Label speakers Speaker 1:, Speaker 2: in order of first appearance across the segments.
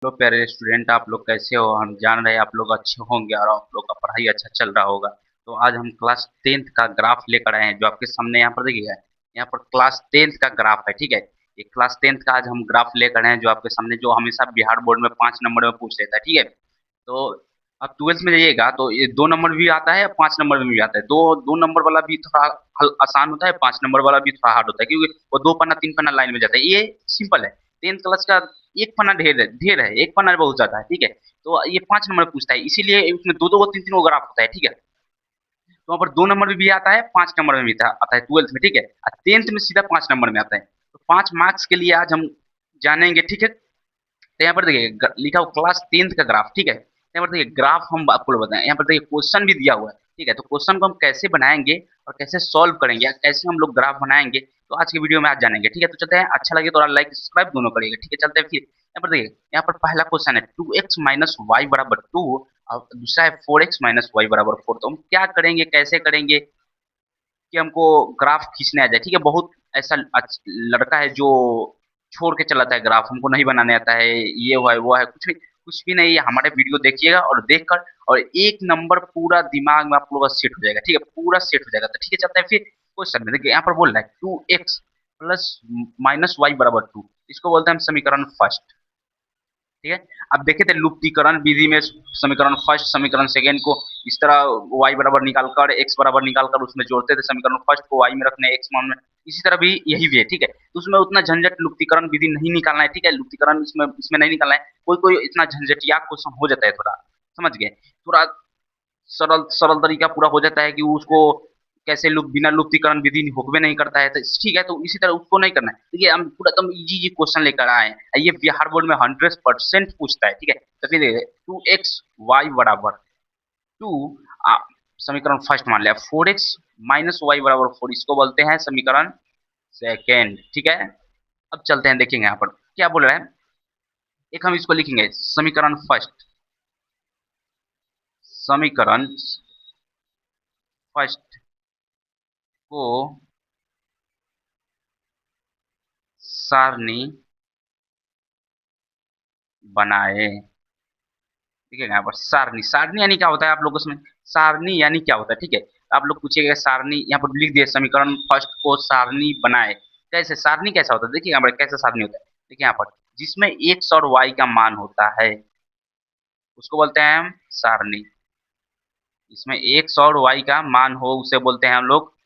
Speaker 1: Hello प्यारे student, आप लोग कैसे हो? हम जान रहे हैं आप लोग अच्छे होंगे और आप लोग का पढ़ाई अच्छा चल रहा होगा। तो आज हम क्लास टेंथ का ग्राफ लेकर आए हैं, जो आपके सामने यहाँ पर देखिएगा। यहाँ पर क्लास टेंथ का ग्राफ है, ठीक है। ये क्लास टेंथ का आज हम ग्राफ लेकर आए हैं, जो आपके सामने, जो हमेशा बिहार बोर्ड में 5 नंबर में पूछ लेता है, ठीक है। तो अब ट्वेल्थ में जाइएगा तो ये 2 नंबर भी आता है, 5 नंबर में भी आता है। दो दो नंबर वाला भी थोड़ा आसान होता है, 5 नंबर वाला भी थोड़ा हार्ड होता है, क्योंकि वो 2 पन्ना 3 पन्ना लाइन में जाता है। ये सिंपल है। टेंथ क्लास का एक पन्ना ढेर है, एक पन्ना बहुत ज्यादा है, ठीक है। तो ये 5 नंबर पूछता है, इसीलिए उसमें दो दो 3 3 ग्राफ होता है, ठीक है। तो वहाँ पर 2 नंबर में भी आता है, 5 नंबर में भी आता है ट्वेल्थ में, ठीक है। और टेंथ में सीधा 5 नंबर में आता है। तो 5 मार्क्स के लिए आज हम जानेंगे, ठीक है। तो यहाँ पर देखिए लिखा हुआ क्लास टेंथ का ग्राफ, ठीक है। यहाँ पर देखिए ग्राफ हम आपको बताएं, यहाँ पर देखिए क्वेश्चन भी दिया हुआ है, ठीक है। तो क्वेश्चन को हम कैसे बनाएंगे और कैसे सॉल्व करेंगे, कैसे हम लोग ग्राफ बनाएंगे, तो आज की वीडियो में आज जानेंगे, ठीक है। तो चलते हैं, अच्छा लगे तो लाइक सब्सक्राइब दोनों करिएगा, ठीक है। चलते हैं फिर। यहाँ पर देखिए, यहाँ पर पहला क्वेश्चन है 2x - y बराबर 2 और दूसरा है 4x - y बराबर 4। तो हम क्या करेंगे, कैसे करेंगे कि हमको ग्राफ खींचने आ जाए, ठीक है। बहुत ऐसा लड़का है जो छोड़ के चलाता है ग्राफ, हमको नहीं बनाने आता है, ये हुआ है वो है, कुछ भी नहीं है। हमारे वीडियो देखिएगा और देखकर और 1 नंबर पूरा दिमाग में आप लोगों का सेट हो जाएगा, ठीक है। पूरा सेट हो जाएगा। तो ठीक है, चलते हैं फिर क्वेश्चन में। देखिए यहाँ पर बोल रहा है 2x + - y बराबर 2, इसको बोलते हैं हम समीकरण फर्स्ट, ठीक है। अब देखे थे लुप्तीकरण विधि में समीकरण फर्स्ट समीकरण सेकेंड को इस तरह y बराबर निकालकर x बराबर निकालकर उसमें जोड़ते थे, समीकरण फर्स्ट को y में रखने x मान में। इसी तरह भी यही भी है, ठीक है। तो उसमें उतना झंझट लुप्तीकरण विधि नहीं निकालना है, ठीक है। लुप्तीकरण इसमें इसमें नहीं निकालना है। कोई कोई इतना झंझटिया क्वेश्चन हो जाता है, थोड़ा समझ गए, थोड़ा सरल सरल तरीका पूरा हो जाता है कि उसको कैसे लुप बिना लुप्तीकरण विधि होकवे नहीं करता है, तो ठीक है। तो इसी तरह उसको नहीं करना है। देखिए हम पूरा एकदम इजी इजी क्वेश्चन लेकर आए हैं, ये बिहार बोर्ड में 100% पूछता है, ठीक है। तो फिर 2x y बराबर 2, समीकरण फर्स्ट मान लिया। 4x - y बराबर 4, इसको बोलते हैं समीकरण सेकेंड, ठीक है। अब चलते हैं, देखेंगे यहाँ पर क्या बोल रहा है। एक हम इसको लिखेंगे समीकरण फर्स्ट, समीकरण फर्स्ट को सारणी बनाए। ठीक है, यहाँ पर सारणी, सारणी यानी क्या होता है आप लोगों को समझ, सारणी यानी क्या होता है, ठीक है। आप लोग पूछिएगा सारणी, यहाँ पर लिख दिए समीकरण फर्स्ट को सारणी बनाए। कैसे सारणी कैसा होता है, देखिए यहाँ पर कैसा सारणी होता है। देखिए यहाँ पर जिसमें एक्स और वाई का मान होता है उसको बोलते हैं हम सारणी। इसमें एक्स और वाई का मान हो उसे बोलते हैं हम लोग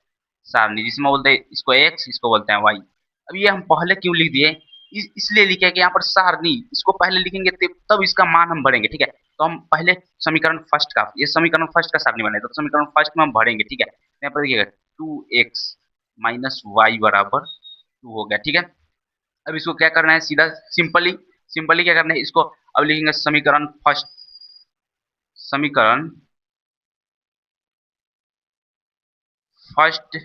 Speaker 1: सारणी, जिसमें बोलते हैं इसको एक्स, इसको बोलते हैं वाई। अब ये हम पहले क्यों लिख दिए, इसलिए लिखे कि यहाँ पर सारणी, इसको पहले लिखेंगे तब इसका मान हम भरेंगे, ठीक है। तो हम पहले समीकरण फर्स्ट का, ये समीकरण फर्स्ट का सारणी बने, तो समीकरण फर्स्ट में हम भरेंगे, ठीक है। यहाँ पर देखिएगा 2x - y बराबर 2 हो गया, ठीक है। अब इसको क्या करना है, सीधा सिंपली सिंपली क्या करना है इसको। अब लिखेंगे समीकरण फर्स्ट, समीकरण फर्स्ट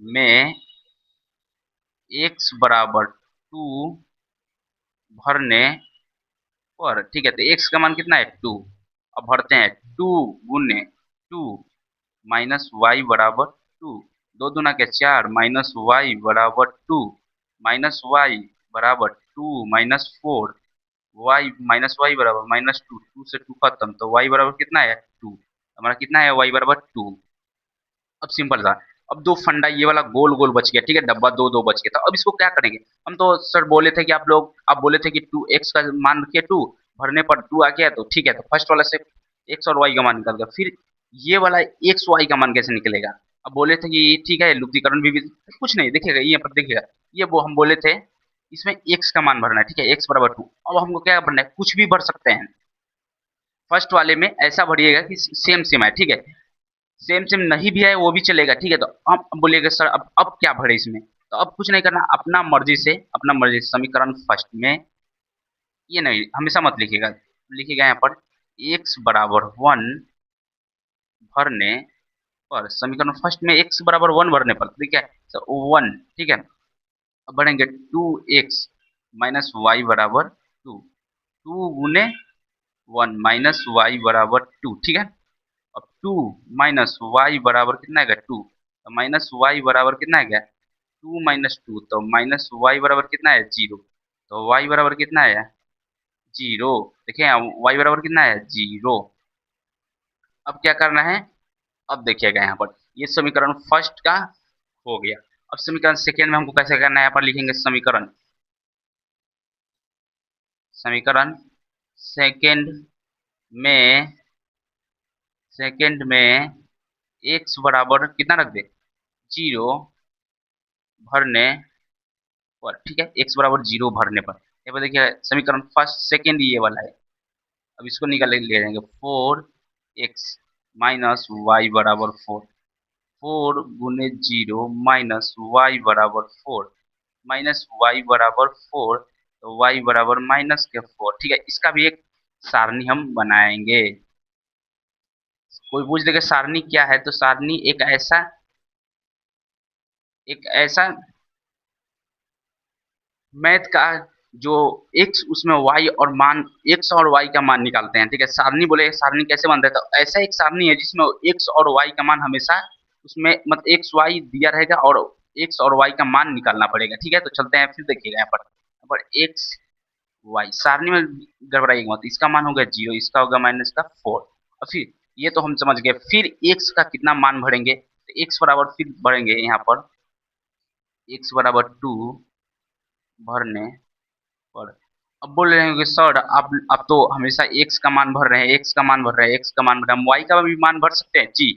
Speaker 1: में x बराबर 2 भरने पर, ठीक है। तो x का मान कितना है 2, अब भरते हैं 2 गुने 2 -y बराबर 2, 2 दूना के 4 -y बराबर 2 -y बराबर 2 -4, y बराबर -2, 2 से 2 खत्म, तो y बराबर कितना है 2, हमारा कितना है y बराबर 2। अब सिंपल था। अब दो फंडा ये वाला गोल गोल बच गया, ठीक है, डब्बा दो दो बच गया। तो अब इसको क्या करेंगे, हम तो सर बोले थे कि आप बोले थे कि 2x का मान रखिए 2, भरने पर 2 आ गया, तो ठीक है। तो फर्स्ट वाला से x और y का मान निकल गया, फिर ये वाला x y का मान कैसे निकलेगा। अब बोले थे कि ठीक है लुप्तीकरण भी कुछ नहीं, देखिएगा ये पर देखिएगा, ये वो हम बोले थे इसमें x का मान भरना है, ठीक है, x बराबर 2। अब हमको क्या भरना है, कुछ भी भर सकते हैं। फर्स्ट वाले में ऐसा भरिएगा कि सेम सेम है, ठीक है। सेम सेम नहीं भी है वो भी चलेगा, ठीक है। तो अब बोलिएगा सर अब क्या भरे इसमें, तो अब कुछ नहीं करना, अपना मर्जी से, अपना मर्जी से समीकरण फर्स्ट में, ये नहीं हमेशा मत लिखिएगा, लिखिएगा यहाँ पर x बराबर 1 भरने पर, समीकरण फर्स्ट में x बराबर 1 भरने पर, ठीक है, तो 1, ठीक है। अब बढ़ेंगे 2x - y बराबर 2, 2 गुने 1 -y बराबर 2, ठीक है। अब 2 -y बराबर कितना आएगा 2, तो -y बराबर कितना आ गया 2 - 2, तो -y बराबर कितना है 0, तो y बराबर कितना है जीरो। देखिए वाई बराबर कितना है, जीरो। अब क्या करना है, अब देखिएगा यहाँ पर ये समीकरण फर्स्ट का हो गया। अब समीकरण सेकेंड में हमको कैसे करना है, यहाँ पर लिखेंगे समीकरण, समीकरण सेकेंड में, सेकेंड में एक्स बराबर कितना रख दे, जीरो भरने पर, ठीक है, एक्स बराबर जीरो भरने पर। यहाँ पर देखिए समीकरण फर्स्ट सेकेंड ये वाला है। अब इसको निकाल ले जाएंगे, फोर एक्स माइनस वाई बराबर फोर, फोर गुने जीरो माइनस वाई बराबर फोर, माइनस वाई बराबर फोर, तो वाई बराबर माइनस के फोर, ठीक है। इसका भी एक सारणी हम बनाएंगे। कोई पूछ देगा सारणी क्या है, तो सारणी एक ऐसा मैथ का जो एक्स उसमें वाई और मान, एक्स और वाई का मान निकालते हैं, ठीक है। सारणी बोले सारणी कैसे बनता है, तो ऐसा एक सारणी है जिसमें एक्स और वाई का मान हमेशा उसमें मतलब एक्स वाई दिया रहेगा और एक्स और वाई का मान निकालना पड़ेगा, ठीक है। तो चलते हैं फिर देखिएगा यहाँ पर एक्स वाई सारणी में गड़बड़ाइएगा मत, इसका मान होगा जीरो, इसका होगा माइनस का फोर। और फिर ये तो हम समझ गए, फिर एक्स का कितना मान भरेंगे, तो एक्स बराबर फिर भरेंगे यहाँ पर एक्स बराबर टू भरने पर। अब बोल रहे हैं कि सर आप तो हमेशा एक्स का मान भर रहे हैं, एक्स का मान भर रहे हैं, एक्स का मान भर रहे हैं, हम वाई का भी मान भर सकते हैं जी।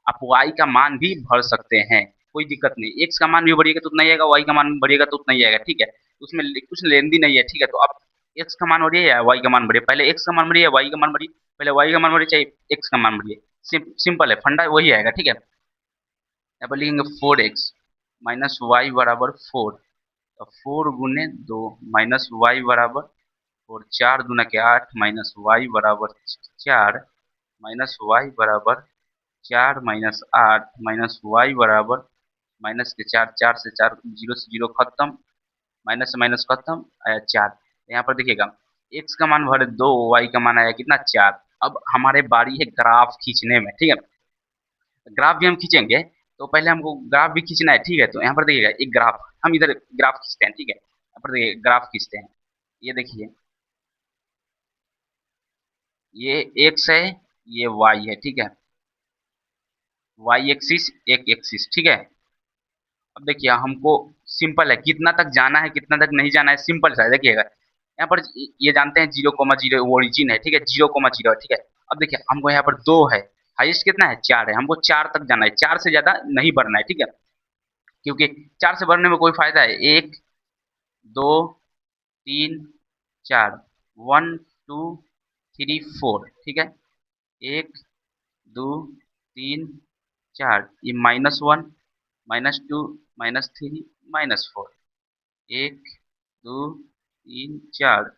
Speaker 1: आप वाई का मान भी भर सकते हैं, कोई दिक्कत नहीं। एक्स का मान भी भरिएगा तो उतना ही आएगा, वाई का मान भरिएगा तो उतना ही आएगा, ठीक है। उसमें कुछ लेंदी नहीं है, ठीक है। तो आप एक्स का मान भरिए या वाई का मान भरिए, पहले एक्स का मान भरिए या वाई का मान भरिए, पहले वाई का मान भरिए चाहे एक्स का मान भरिए, सिंपल है, फंडा वही आएगा, ठीक है। यहाँ पर लिखेंगे फोर एक्स माइनस वाई बराबर फोर, तो फोर गुने दो माइनस वाई बराबर, और चार दूना के आठ माइनस वाई बराबर चार, माइनस वाई बराबर चार माइनस आठ माइनस वाई बराबर माइनस के चार, चार से चार जीरो से जीरो खत्म, माइनस से माइनस खत्म आया चार। यहाँ पर देखिएगा एक्स का मान भरे दो, वाई का मान आया कितना, चार। अब हमारे बारी है ग्राफ खींचने में, ठीक है। ग्राफ भी हम खींचेंगे, तो पहले हमको ग्राफ भी खींचना है, ठीक है। तो यहाँ पर देखिएगा एक ग्राफ, हम इधर ग्राफ खींचते हैं, ठीक है। यहाँ पर देखिए ग्राफ खींचते हैं, ये देखिए ये एक्स है, ये वाई है, ठीक है। वाई एक्सिस एक एक्सिस, ठीक है। अब देखिए हमको सिंपल है, कितना तक जाना है कितना तक नहीं जाना है, सिंपल सा है, देखिएगा यहाँ पर ये जानते हैं जीरो कोमा जीरो ओरिजिन है, ठीक है, जीरो कोमा जीरो है, ठीक है। अब देखिए हमको यहाँ पर दो है, हाईएस्ट कितना है, चार है, हमको चार तक जाना है, चार से ज्यादा नहीं बढ़ना है, ठीक है। क्योंकि चार से बढ़ने में कोई फायदा है, एक दो तीन चार, वन टू थ्री फोर, ठीक है। एक दो तीन चार, ये minus one minus two minus three minus four, एक दो तीन चार,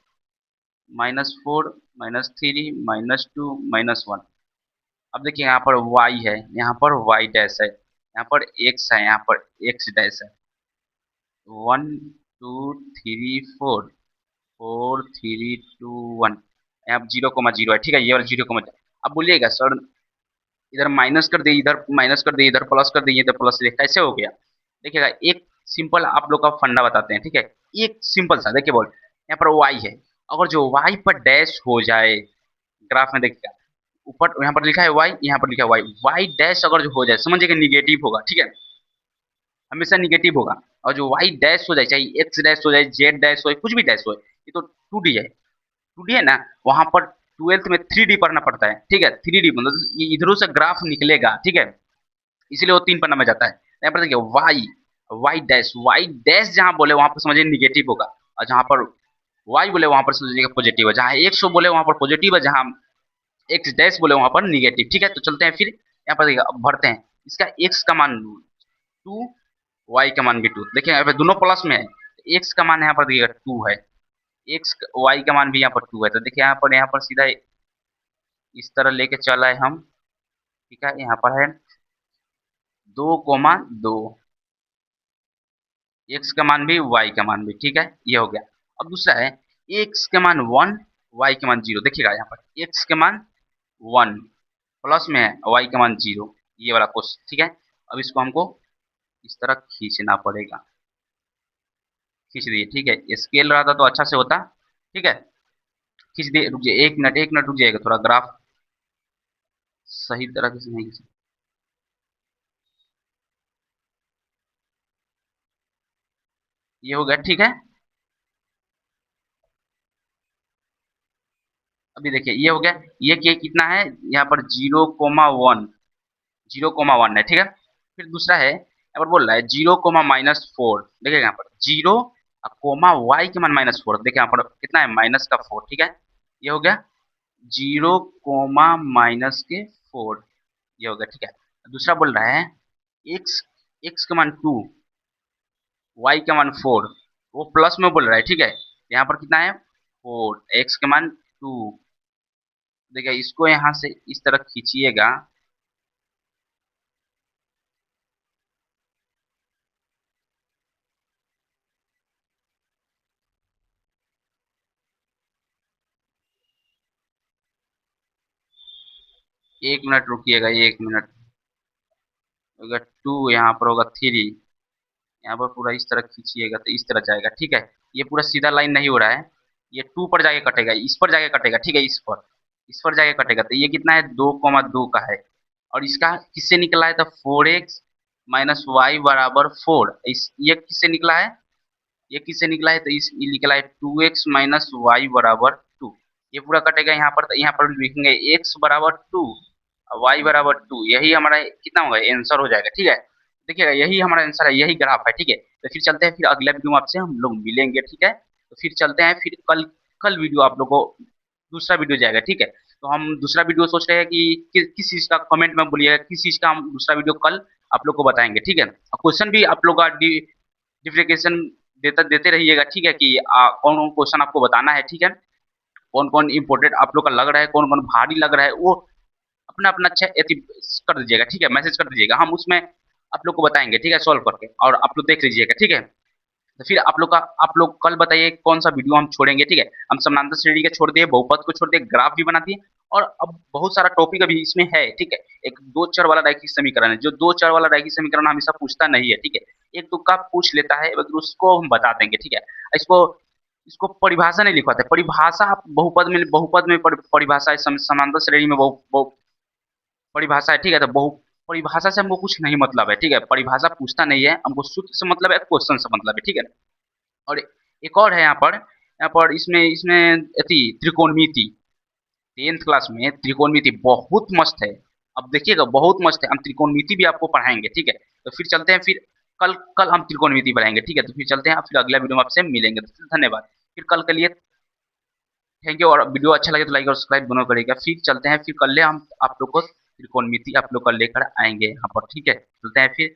Speaker 1: minus four minus three minus two minus one. अब देखिए यहाँ पर y है, यहाँ पर y डैश है, यहाँ पर x है, यहाँ पर x डैश है, one two three four, four three two one, यहाँ जीरो कोमा जीरो है, ठीक है, ये वाला जीरो कोमा। अब बोलिएगा सर इधर माइनस कर दिए, इधर माइनस कर दिए, इधर प्लस कर दिए, इधर प्लस, कैसे हो गया। देखिएगा एक सिंपल आप लोग का फंडा बताते हैं, ठीक है। एक सिंपल सा देखिए बोल, यहाँ पर y है, अगर जो y पर डैश हो जाए, ग्राफ में देखिएगा ऊपर यहाँ पर लिखा है y, यहाँ पर लिखा है y डैश अगर जो हो जाए समझिएगा निगेटिव होगा, ठीक है, हमेशा निगेटिव होगा। और जो y डैश हो जाए, चाहे x डैश हो जाए, z डैश हो जाए, कुछ भी डैश हो जाए, ये तो टू डी है, टू डी है ना, वहां पर ट्वेल्थ में थ्री डी पढ़ना पड़ता है, ठीक है। थ्री डी मतलब ये इधरों से ग्राफ निकलेगा, ठीक है, इसीलिए वो तीन पन्ना में जाता है। यहाँ पर देखिए वाई, वाई डैश जहां बोले वहां पर समझिए निगेटिव होगा, और जहां पर वाई बोले वहां पर समझिएगा पॉजिटिव है, जहां एक सौ बोले वहां पर पॉजिटिव है, जहां एक्स डैश बोले वहां पर निगेटिव, ठीक है। तो चलते हैं फिर यहाँ पर देखिए अब भरते हैं, इसका एक्स का मान टू, वाई का मान भी टू, देखिए यहाँ पे दोनों प्लस में है, एक्स का मान यहाँ पर देखिएगा टू है, एक्स वाई का मान भी यहाँ पर टू है, तो देखिए यहाँ पर सीधा इस तरह लेके चला है हम, ठीक है। यहाँ पर है दो कोमा दो, एक्स का मान भी वाई का मान भी, ठीक है, ये हो गया। अब दूसरा है एक्स के मान वन, वाई के मान जीरो, देखिएगा यहाँ पर एक्स के मान वन प्लस में है, वाई का मान जीरो, ये वाला क्वेश्चन, ठीक है। अब इसको हमको इस तरह खींचना पड़ेगा, खींच दिए, ठीक है, स्केल रहा था तो अच्छा से होता, ठीक है। खींच दे, रुक जाइए 1 मिनट, 1 मिनट रुक जाएगा, थोड़ा ग्राफ सही तरह से नहीं। ये हो गया, ठीक है। अभी देखिए ये हो गया। ये कितना है यहाँ पर, 0,1, 0,1 है, ठीक है। फिर दूसरा है, यहाँ पर बोल रहा है 0,-4, देखिएगा यहाँ पर 0 कोमा वाई के मान -4, देखिए यहाँ पर कितना है -4, ठीक है। ये हो गया 0,-4, ये हो गया, ठीक है। दूसरा बोल रहा है एक्स एक्स का मान 2, वाई का मान 4, वो प्लस में बोल रहा है, ठीक है। यहाँ पर कितना है 4, एक्स का मान 2। देखिए इसको यहाँ से इस तरह खींचिएगा। 1 मिनट रुकिएगा, 1 मिनट। अगर 2 यहाँ पर होगा 3, यहाँ पर पूरा इस तरह खींचिएगा तो इस तरह जाएगा, ठीक है। ये पूरा सीधा लाइन नहीं हो रहा है, ये 2 पर जाके कटेगा, इस पर जाके कटेगा, ठीक है। इस पर जाके कटेगा, तो ये कितना है 2,2 का है। और इसका किससे निकला है, तो 4x-y बराबर 4, इस ये किससे निकला है, ये किससे निकला है, तो इस ये निकला है 2x-y बराबर 2। ये पूरा कटेगा यहाँ पर, तो यहाँ पर लिखेंगे x बराबर 2, वाई बराबर 2, यही हमारा कितना होगा, आंसर हो जाएगा, ठीक है। देखिएगा यही हमारा आंसर है, यही ग्राफ है, ठीक है। तो फिर चलते हैं, फिर अगले वीडियो में आपसे हम लोग मिलेंगे, ठीक है। तो फिर चलते हैं, फिर कल कल वीडियो आप लोग को दूसरा वीडियो जाएगा, ठीक है। तो हम दूसरा वीडियो सोच रहे हैं कि किस चीज का, कमेंट में बोलिएगा किस चीज का हम दूसरा वीडियो कल आप लोग को बताएंगे, ठीक है। और क्वेश्चन भी आप लोग का डिफिकेशन देते रहिएगा, ठीक है, कि कौन कौन क्वेश्चन आपको बताना है, ठीक है। कौन कौन इंपोर्टेंट आप लोग का लग रहा है, कौन कौन भारी लग रहा है, वो अपना अपना अच्छा कर दीजिएगा, ठीक है, मैसेज कर दीजिएगा, हम उसमें आप लोग को बताएंगे, ठीक है, सॉल्व करके, और आप लोग देख लीजिएगा, ठीक है। तो फिर आप लोग कल बताइए कौन सा वीडियो हम छोड़ेंगे, ठीक है। हम समानांतर श्रेणी का छोड़ दिए, बहुपद को छोड़ दिए, ग्राफ भी बना दिए, और अब बहुत सारा टॉपिक अभी इसमें है, ठीक है। एक दो चर वाला रैखिक समीकरण है, जो दो चर वाला रैखिक समीकरण हमेशा पूछता नहीं है, ठीक है। एक तुक्का पूछ लेता है, मगर उसको हम बता देंगे, ठीक है। इसको इसको परिभाषा नहीं लिखवाते, परिभाषा आप बहुपद में परिभाषा है, समानांतर श्रेणी में परिभाषा है, ठीक है। तो बहु परिभाषा से हमको कुछ नहीं मतलब है, ठीक है। परिभाषा पूछता नहीं है, हमको सूत्र से मतलब है, क्वेश्चन से मतलब है, ठीक है। और एक और है यहाँ पर इसमें इसमें त्रिकोणमिति, 10th क्लास में त्रिकोणमिति बहुत मस्त है। अब देखिएगा बहुत मस्त है, हम त्रिकोणमिति भी आपको पढ़ाएंगे, ठीक है। तो फिर चलते हैं, फिर कल कल हम त्रिकोणमिति पढ़ाएंगे, ठीक है। तो फिर चलते हैं, फिर अगला वीडियो में आपसे मिलेंगे, तो फिर धन्यवाद। फिर कल के लिए थैंक यू, और वीडियो अच्छा लगे तो लाइक और सब्सक्राइब दोनों करेगा। फिर चलते हैं, फिर कल हम आप लोग को त्रिकोणमिति आप लोग कल लेकर आएंगे यहाँ पर, ठीक है। चलते हैं फिर।